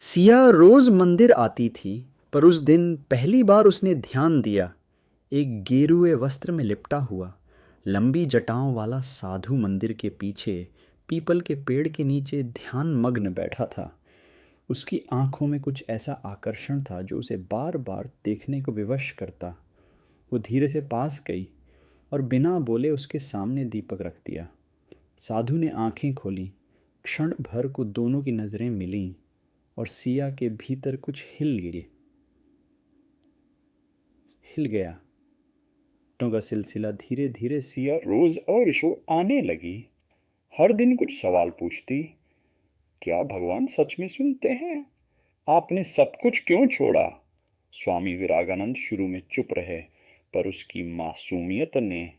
सिया रोज मंदिर आती थी, पर उस दिन पहली बार उसने ध्यान दिया। एक गेरुए वस्त्र में लिपटा हुआ, लंबी जटाओं वाला साधु मंदिर के पीछे पीपल के पेड़ के नीचे ध्यान मग्न बैठा था। उसकी आंखों में कुछ ऐसा आकर्षण था जो उसे बार बार देखने को विवश करता। वो धीरे से पास गई और बिना बोले उसके सामने दीपक रख दिया। साधु ने आंखें खोली। क्षण भर को दोनों की नजरें मिलीं और सिया के भीतर कुछ हिल गया। बातों का सिलसिला धीरे धीरे सिया रोज और शो आने लगी। हर दिन कुछ सवाल पूछती। क्या भगवान सच में सुनते हैं? आपने सब कुछ क्यों छोड़ा? स्वामी विरागानंद शुरू में चुप रहे, पर उसकी मासूमियत ने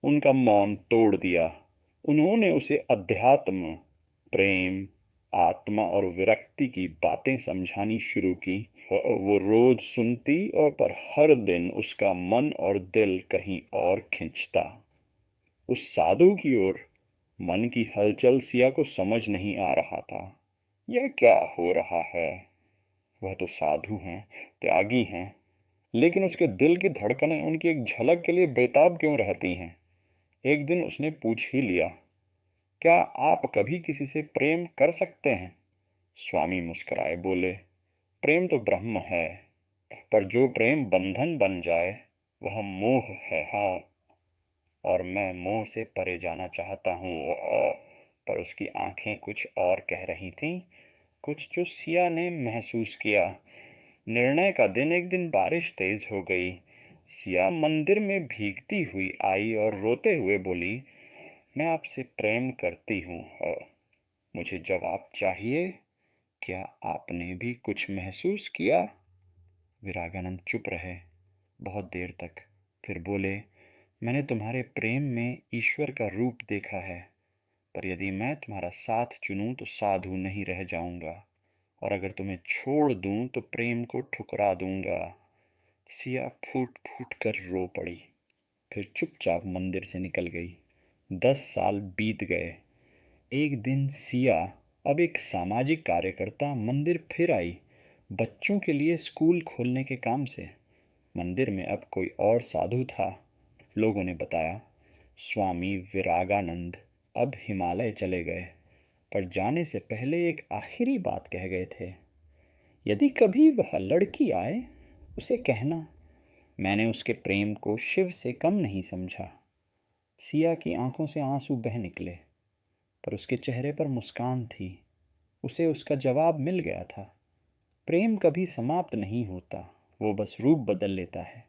उनका मौन तोड़ दिया। उन्होंने उसे अध्यात्म, प्रेम, आत्मा और विरक्ति की बातें समझानी शुरू की। वो रोज सुनती और पर हर दिन उसका मन और दिल कहीं और खिंचता। उस साधु की ओर। मन की हलचल सिया को समझ नहीं आ रहा था। यह क्या हो रहा है? वह तो साधु हैं, त्यागी हैं, लेकिन उसके दिल की धड़कनें उनकी एक झलक के लिए बेताब क्यों रहती हैं? एक दिन उसने पूछ ही लिया, क्या आप कभी किसी से प्रेम कर सकते हैं? स्वामी मुस्कुराए बोले, प्रेम तो ब्रह्म है, पर जो प्रेम बंधन बन जाए वह मोह है। हाँ, और मैं मोह से परे जाना चाहता हूँ। पर उसकी आंखें कुछ और कह रही थीं, कुछ जो सिया ने महसूस किया। निर्णय का दिन एक दिन बारिश तेज हो गई। सिया मंदिर में भीगती हुई आई और रोते हुए बोली, मैं आपसे प्रेम करती हूँ और मुझे जवाब चाहिए। क्या आपने भी कुछ महसूस किया? विरागानंद चुप रहे बहुत देर तक, फिर बोले, मैंने तुम्हारे प्रेम में ईश्वर का रूप देखा है, पर यदि मैं तुम्हारा साथ चुनूं तो साधु नहीं रह जाऊंगा, और अगर तुम्हें छोड़ दूं तो प्रेम को ठुकरा दूंगा। सिया फूट फूट कर रो पड़ी, फिर चुपचाप मंदिर से निकल गई। 10 साल बीत गए। एक दिन सिया, अब एक सामाजिक कार्यकर्ता, मंदिर फिर आई, बच्चों के लिए स्कूल खोलने के काम से। मंदिर में अब कोई और साधु था। लोगों ने बताया, स्वामी विरागानंद अब हिमालय चले गए, पर जाने से पहले एक आखिरी बात कह गए थे, यदि कभी वह लड़की आए उसे कहना मैंने उसके प्रेम को शिव से कम नहीं समझा। सिया की आंखों से आंसू बह निकले, पर उसके चेहरे पर मुस्कान थी। उसे उसका जवाब मिल गया था। प्रेम कभी समाप्त नहीं होता, वो बस रूप बदल लेता है।